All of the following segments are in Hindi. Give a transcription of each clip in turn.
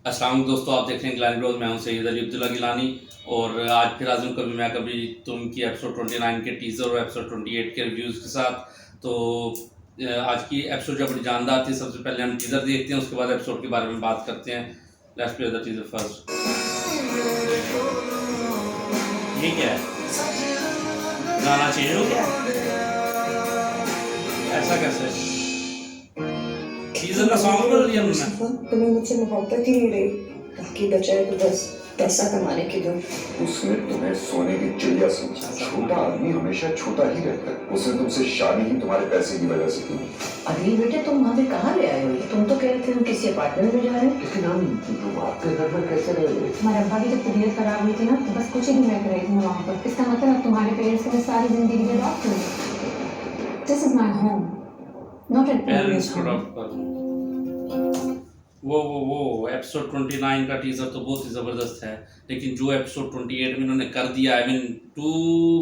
अस्सलाम वालेकुम दोस्तों, आप देख रहे हैं गिलानी ब्लॉग। मैं हूं सैयद अली अब्दुल्ला गिलानी और आज फिर हाजिर हूं कभी मैं कभी तुम की एपिसोड 29 के टीजर और एपिसोड 28 के रिव्यूज़ के साथ। तो आज की एपिसोड जो बड़ी जानदार थी। सबसे पहले हम टीजर देखते हैं, उसके बाद एपिसोड के बारे में बात करते हैं। Let's play the teaser first. ये क्या है? गाना चेंज हो गया? ऐसा कैसे? टीजर का सॉन्ग बदल दिया उन्होंने? तुम्हें मुझसे मोहब्बत ही नहीं रही, बाकी बचा है तो बस पैसा कमाने के लिए। उसने तुम्हें सोने की चिड़िया समझा। छोटा आदमी हमेशा छोटा ही रहता है। उसने तुमसे शादी ही तुम्हारे पैसे की वजह से की। अरे बेटे, तुम वहाँ पे कहाँ ले आए हो? तुम तो कह रहे थे हम किसी अपार्टमेंट में जा रहे हैं। लेकिन हम तुम आपके घर में कैसे रह रहे? हमारे अब्बा की जब तबीयत खराब हुई थी ना, तो बस कुछ ही दिन रह रही थी वहाँ पर। इसका मतलब अब तुम्हारे पेरेंट्स के लिए सारी जिंदगी में अडॉप्ट हुई। This is my home, not an parents parents को होम। ड्रॉप कर। वो एपिसोड 29 का टीजर तो बहुत ही ज़बरदस्त है, लेकिन जो एपिसोड 28 में इन्होंने कर दिया, I mean too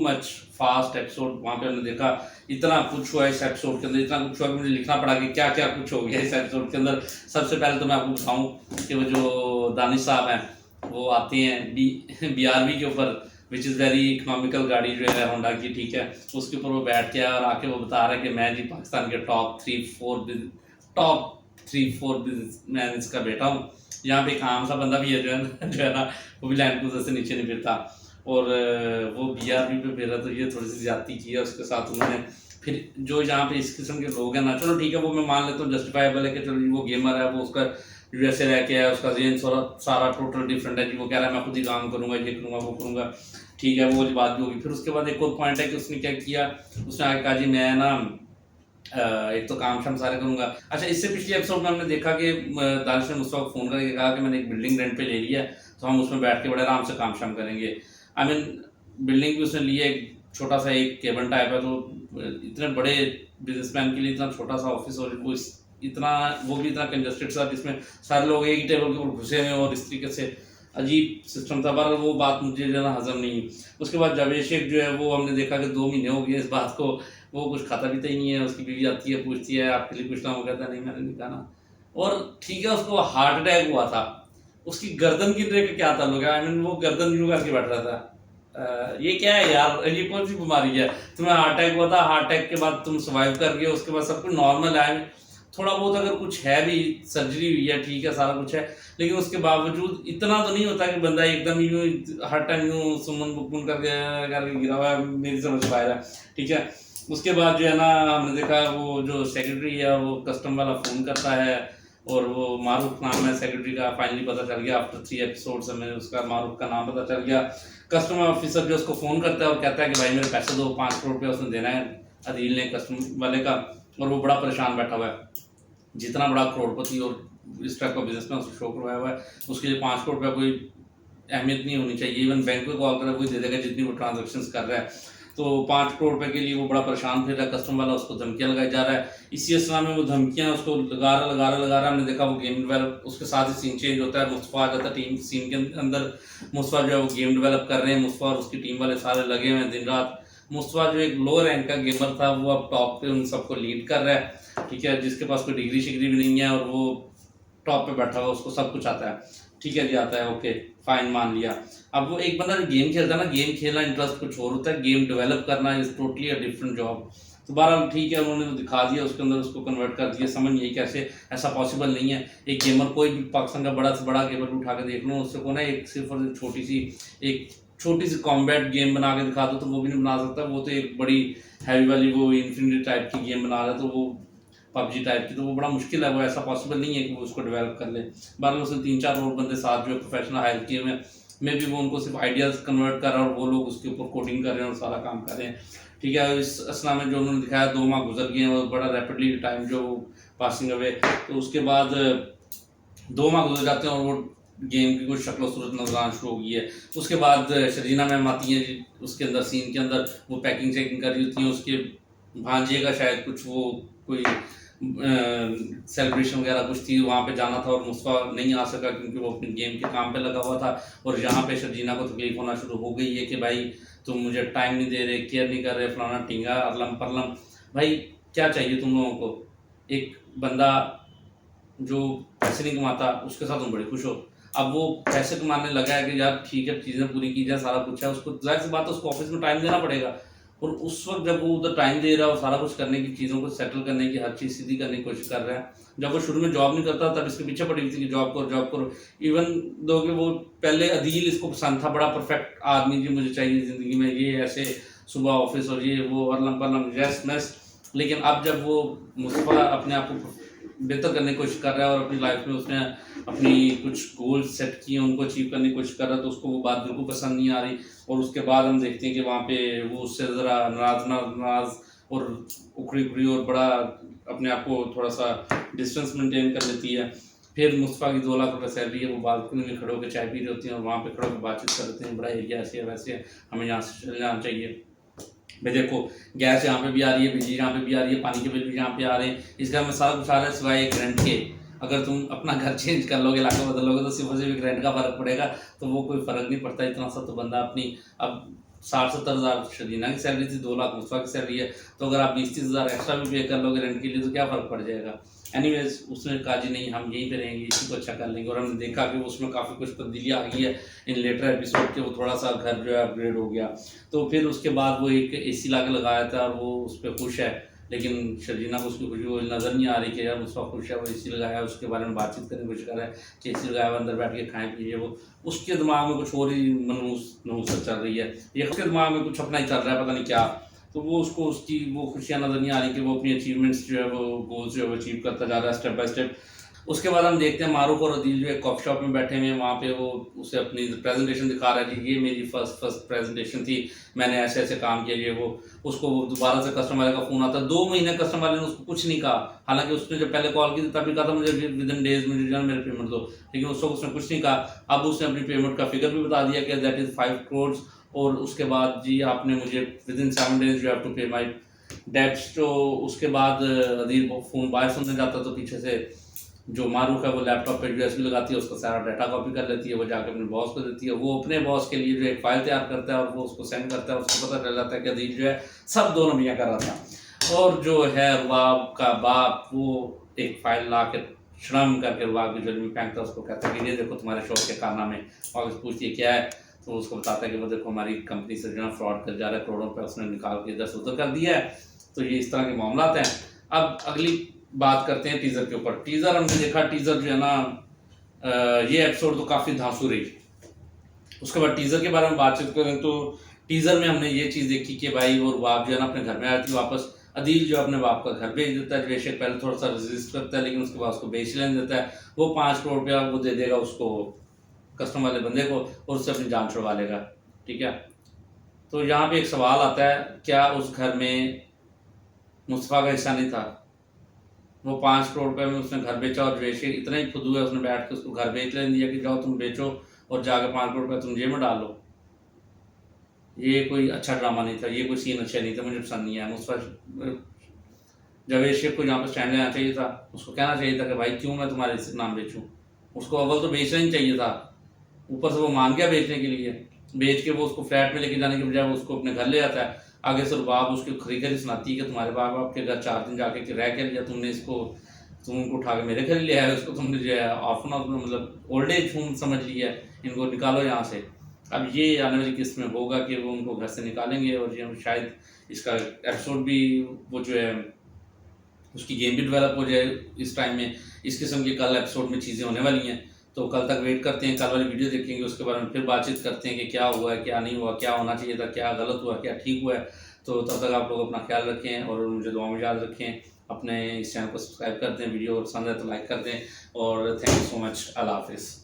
much fast episode. वहाँ पे हमने देखा इतना कुछ हुआ इस एपिसोड के अंदर, इतना कुछ हुआ कि मुझे लिखना पड़ा कि क्या क्या कुछ हो गया इस एपिसोड के अंदर। सबसे पहले तो मैं आपको बताऊँ कि वो जो दानिश साहब हैं वो आते हैं BRV के ऊपर, विच इज़ वेरी इकोनॉमिकल गाड़ी जो है होंडा की, ठीक है। उसके ऊपर वो बैठ के और आके वो बता रहा है कि मैं जी पाकिस्तान के टॉप 3-4 बिजनेसमैन इसका बेटा हूँ। यहाँ पे एक आम सा बंदा भी है जो है ना, वो भी लैंड क्रूजर से नीचे नहीं फिरता, और वो BRV पे फिर रहा। तो ये थोड़ी सी ज्यादती की है उसके साथ उन्होंने। फिर जो यहाँ पे इस किस्म के लोग हैं ना, चलो ठीक है, वो मैं मान लेता हूँ जस्टिफाइबल है कि चलो वो गेमर है, वो उसका USA रह के है, उसका जेन सारा टोटल डिफरेंट है जी। वो कह रहा है मैं खुद ही काम करूँगा, ये करूँगा वो करूँगा, ठीक है, वो वाली बात भी होगी। फिर उसके बाद एक और पॉइंट है कि उसने क्या किया, उसने आगे कहा जी मैं ना एक तो काम शाम सारे करूंगा। अच्छा, इससे पिछले एपिसोड में हमने देखा कि दानिश ने मुझसे फ़ोन करके कहा कि मैंने एक बिल्डिंग रेंट पे ले लिया है, तो हम उसमें बैठ के बड़े आराम से काम शाम करेंगे। आई मीन बिल्डिंग भी उसने ली है, एक छोटा सा एक केबल टाइप है। तो इतने बड़े बिजनेसमैन के लिए इतना छोटा सा ऑफिस, और वो भी इतना कंजस्टेड सा, जिसमें सारे लोग एक ही टेबल के ऊपर घुसे हुए हैं, और इस तरीके से अजीब सिस्टम था। पर वो बात मुझे जो है ना हजम नहीं। उसके बाद जावेद शेख जो है वो हमने देखा कि 2 महीने हो गए इस बात को, वो कुछ खाता पीता ही नहीं है। उसकी बीवी आती है, पूछती है आपके लिए कुछ ना, वो कहता है नहीं मैंने नहीं खाना। और ठीक है, उसको हार्ट अटैक हुआ था, उसकी गर्दन की तरह का क्या ताल्लुक है? आई मीन वो गर्दन यूं करके बैठ रहा था। ये क्या है यार, ये कौन सी बीमारी है? तुम्हें हार्ट अटैक हुआ था, हार्ट अटैक के बाद तुम सर्वाइव कर गए, उसके बाद सब कुछ नॉर्मल है। थोड़ा बहुत अगर कुछ है भी, सर्जरी हुई है, ठीक है, सारा कुछ है, लेकिन उसके बावजूद इतना तो नहीं होता कि बंदा एकदम यूं हर टाइम यूं सुमन बुकमुन करके गिरा हुआ है। मेरी समझ पाया है, ठीक है। उसके बाद जो है ना, हमने देखा वो जो सेक्रेटरी है वो कस्टम वाला फ़ोन करता है, और वो मारूफ नाम है सेक्रेटरी का। फाइनली पता चल गया आफ्टर 3 एपिसोड्स हमें उसका मारूफ का नाम पता चल गया। कस्टमर ऑफिसर जो उसको फ़ोन करता है और कहता है कि भाई मेरे पैसे दो, 5 करोड़ रुपया उसने देना है अदील ने, कस्टमर वाले का। और वो बड़ा परेशान बैठा हुआ है, जितना बड़ा करोड़पति और इस टाइप का बिजनेस में उसको शो करवाया हुआ है, उसके लिए 5 करोड़ रुपया कोई अहमियत नहीं होनी चाहिए। इवन बैंक में कॉल कर वही दे देगा जितनी वो ट्रांजेक्शन कर रहा है। तो 5 करोड़ रुपए के लिए वो बड़ा परेशान फिर रहा है। कस्टमर वाला उसको धमकियां लगाई जा रहा है। इसी असला में वो धमकियां उसको लगा रहा। हमने देखा वो गेम डेवलप, उसके साथ ही सीन चेंज होता है, मुस्तफ़ा आ जाता है टीम सीन के अंदर। मुस्तफ़ा जो है वो गेम डेवलप कर रहे हैं, मुस्तफ़ा और उसकी टीम वाले सारे लगे हुए हैं दिन रात। मुस्तफ़ा जो एक लो रैंक का गेमर था, वो अब टॉप पे उन सबको लीड कर रहा है, ठीक है, जिसके पास कोई डिग्री शिग्री भी नहीं है, और वो टॉप पे बैठा हुआ, उसको सब कुछ आता है, ठीक है जी, आता है, ओके फाइन, मान लिया। अब वो एक बंदा जो गेम खेलता है ना, गेम खेलना इंटरेस्ट कुछ और होता है, गेम डेवलप करना is totally a different job. तो बहरहाल ठीक है, उन्होंने तो दिखा दिया, उसके अंदर उसको कन्वर्ट कर दिया। समझ नहीं कैसे ऐसा पॉसिबल नहीं है। एक गेमर, कोई भी पाकिस्तान का बड़ा से बड़ा गेमर उठा के देख लो, उससे को ना एक सिर्फ और एक छोटी सी कॉम्बैट गेम बना के दिखा दो तो वो भी नहीं बना सकता। वो तो एक बड़ी हैवी वाली वो इन्फिनिटी टाइप की गेम बना रहा है, तो वो PUBG टाइप की, तो वो बड़ा मुश्किल है। वो ऐसा पॉसिबल नहीं है कि वो उसको डेवलप कर ले। बार उसने 3-4 और बंदे साथ जो है प्रोफेशनल हायर किए हुए हैं, मे भी वो उनको सिर्फ आइडियाज़ कन्वर्ट कर रहा है और वो लोग उसके ऊपर कोडिंग कर रहे हैं और सारा काम कर रहे हैं, ठीक है। इस असला में जो उन्होंने दिखाया, 2 माह गुजर गए हैं और बड़ा रैपिडली टाइम जो पासिंग अवे। तो उसके बाद 2 माह गुजर जाते हैं और वो गेम की कुछ शक्ल सूरत नजर आना शुरू हो गई है। उसके बाद शरीना मैम आती हैं, उसके अंदर सीन के अंदर वो पैकिंग चेकिंग कर रही होती हैं। उसके भांजे का शायद कुछ वो कोई सेलिब्रेशन वगैरह कुछ थी, वहाँ पे जाना था, और मुस्तफ़ा नहीं आ सका क्योंकि वो अपने गेम के काम पे लगा हुआ था। और यहाँ पे शर्जीना को तकलीफ होना शुरू हो गई है कि भाई तुम मुझे टाइम नहीं दे रहे, केयर नहीं कर रहे, फलाना टिंगा अरलम परलम। भाई क्या चाहिए तुम लोगों को? एक बंदा जो पैसे नहीं कमाता, उसके साथ तुम बड़ी खुश हो। अब वो पैसे कमाने लगा है कि यार ठीक है, चीज़ें पूरी की जाए, सारा कुछ है, उसको जाहिर सी बात है उसको ऑफिस में टाइम देना पड़ेगा। और उस वक्त जब वो उधर टाइम दे रहा है और सारा कुछ करने की, चीज़ों को सेटल करने की, हर चीज़ सीधी करने की कोशिश कर रहा है। जब वो शुरू में जॉब नहीं करता तब इसके पीछे पड़ी हुई थी कि जॉब करो जॉब करो। इवन दो कि वो पहले अदील इसको पसंद था, बड़ा परफेक्ट आदमी जी मुझे चाहिए ज़िंदगी में, ये ऐसे सुबह ऑफिस और ये वो अरलम पलम जैस मैस। लेकिन अब जब वो मुस्तफ़ा अपने आप को बेहतर करने की कोशिश कर रहा है और अपनी लाइफ में उसने अपनी कुछ गोल्स सेट किए, उनको अचीव करने की कोशिश कर रहा है, तो उसको वो बात बिल्कुल पसंद नहीं आ रही। और उसके बाद हम देखते हैं कि वहाँ पे वो उससे ज़रा नाराज़ और उखड़ी और बड़ा अपने आप को थोड़ा सा डिस्टेंस मेंटेन कर लेती है। फिर मुस्तफ़ा की 2 लाख रुपये सैलरी है, वो बालकनी में खड़े होकर चाय पी रही होती हैं और वहाँ पे खड़े होकर बातचीत कर रहे हैं, बड़ा एरिया ऐसे है वैसे है, हमें यहाँ से चले जाना चाहिए। भाई देखो, गैस यहाँ पे भी आ रही है, बिजली यहाँ पे भी आ रही है, पानी के बिल भी यहाँ पे आ रहे हैं, इस घर में सारा कुछ आ रहा है सिवाय एक रेंट के। अगर तुम अपना घर चेंज कर लोगे, इलाका बदल लोगे, तो सिर्फ और सिर्फ एक रेंट का फ़र्क पड़ेगा, तो वो कोई फ़र्क नहीं पड़ता इतना सा। तो बंदा अपनी अब 60-70 हज़ार शदीना की सैलरी थी, 2 लाख मुस्तफ़ा की सैलरी है, तो अगर आप 20-30 हज़ार एक्स्ट्रा भी पे कर लोगे रेंट के लिए तो क्या फ़र्क पड़ जाएगा। एनीवेज उसने कहा जी नहीं, हम यहीं पे रहेंगे, इसी को अच्छा कर लेंगे। और हमने देखा कि उसमें काफ़ी कुछ तब्दीली आ गई है इन लेटर एपिसोड के, वो थोड़ा सा घर जो है अपग्रेड हो गया। तो फिर उसके बाद वो एक एसी ला के लगाया था और वो उस पर खुश है, लेकिन शर्जीना को उसकी खुशी वो नज़र नहीं आ रही कि यार मुस्तफ़ा खुश है, वो एसी लगाया है, उसके बारे में बातचीत करने की कोशिश कर रहा है कि एसी लगाया हुआ अंदर बैठ के खाएँ पिए। वो उसके दिमाग में कुछ और ही मनहूसत चल रही है, ये उसके दिमाग में कुछ अपना ही चल रहा है, पता नहीं क्या। तो वो उसको उसकी वो खुशियाँ नज़र नहीं आ रही कि वो अपनी अचीवमेंट्स जो है, वो गोल्स जो है वो अचीव करता जा रहा है स्टेप बाय स्टेप। उसके बाद हम देखते हैं मारूफ और अदील जो है कॉफ़ी शॉप में बैठे हुए हैं, वहाँ पे वो उसे अपनी प्रेजेंटेशन दिखा रहा है कि ये मेरी फर्स्ट प्रेजेंटेशन थी, मैंने ऐसे ऐसे काम किया। ये वो उसको दोबारा से कस्टमर वाले का फ़ोन आता है, 2 महीने कस्टमर वाले ने उसको कुछ नहीं कहा, हालांकि उसने जब पहले कॉल की थी तभी कहा था मुझे विद इन डेज में जो मेरे पेमेंट दो, लेकिन उस वक्त उसने कुछ नहीं कहा। अब उसने अपनी पेमेंट का फिगर भी बता दिया कि दैट इज़ 5 करोड़, और उसके बाद जी आपने मुझे within 7 days you have to pay my dates. तो उसके बाद अदील फ़ोन बाहर सुनने जाता तो पीछे से जो मारूफ है वो लैपटॉप पे यूएसबी लगाती है, उसका सारा डाटा कॉपी कर लेती है, वो जाकर अपने बॉस को देती है, वो अपने बॉस के लिए जो एक फाइल तैयार करता है और वो उसको सेंड करता है। उसको पता चल जाता है कि अदील जो है सब 2 नबियाँ कर रहा था। और जो है रुबाब का बाप वो एक फाइल ला के श्रम करके रुबाब की जेल में फेंकता है, उसको कहता है कि ये देखो तुम्हारे शोर के कारनामे। और पूछती है क्या है, तो उसको बताता है कि वो देखो हमारी कंपनी से जो है फ्रॉड कर जा रहा है, करोड़ों रुपये उसने निकाल के इधर से उधर कर दिया है। तो ये इस तरह के मामला हैं। अब अगली बात करते हैं टीज़र के ऊपर। टीज़र हमने देखा, टीज़र जो है ना ये एपिसोड तो काफ़ी धांसू रही। उसके बाद टीज़र के बारे में बातचीत करें तो टीज़र में हमने ये चीज़ देखी कि भाई वो बाप जो है ना अपने घर में आती है वापस, अदील जो अपने बाप का घर बेच देता है। बेशक पहले थोड़ा सा रेजिस्ट करता है, लेकिन उसके बाद उसको बेच लेने देता है। वो 5 करोड़ रुपया वो दे देगा उसको कस्टमर वाले बंदे को, और उससे अपनी जान छुड़वा लेगा। ठीक है, तो यहाँ पे एक सवाल आता है, क्या उस घर में मुस्तफ़ा का हिस्सा नहीं था? वो 5 करोड़ रुपए में उसने घर बेचा और बेचे, इतना ही खुद हुआ उसने बैठ के उसको घर बेच लेने दिया कि जाओ तुम बेचो और जाकर 5 करोड़ रुपए तुम जेब में डालो। ये कोई अच्छा ड्रामा नहीं था, ये कोई सीन अच्छा नहीं था, मुझे पसंद नहीं आया। मुस्तफ़ा जावेद शेख को जहाँ पर स्टैंड लेना चाहिए था, उसको कहना चाहिए था कि भाई क्यों मैं तुम्हारे नाम बेचूँ। उसको अव्वल तो बेचना ही चाहिए था, ऊपर से वो मान गया बेचने के लिए, बेच के वो उसको फ्लैट में लेके जाने के बजाय वो उसको अपने घर ले जाता है। आगे से रुबाब उसकी खरीदारी सुनाती है कि तुम्हारे बाप के घर 4 दिन जाके रह के लिया तुमने, इसको तुम उनको उठा के मेरे घर ले आए, उसको तुमने जो है ऑफन मतलब ओल्ड एज होम समझ लिया है, इनको निकालो यहाँ से। अब ये आने वाली किस्त में होगा कि वो उनको घर से निकालेंगे, और ये शायद इसका एपिसोड भी वो जो है उसकी गेम भी डेवलप हो जाए इस टाइम में। इस किस्म की कल एपिसोड में चीज़ें होने वाली हैं, तो कल तक वेट करते हैं, कल वाली वीडियो देखेंगे, उसके बारे में फिर बातचीत करते हैं कि क्या हुआ है, क्या नहीं हुआ, क्या होना चाहिए था, क्या गलत हुआ, क्या ठीक हुआ है। तो तब तक आप लोग अपना ख्याल रखें और मुझे दुआ में याद रखें। अपने इस चैनल को सब्सक्राइब कर दें, वीडियो पसंद है तो लाइक कर दें, और थैंक यू सो मच। अल्लाह हाफिज़।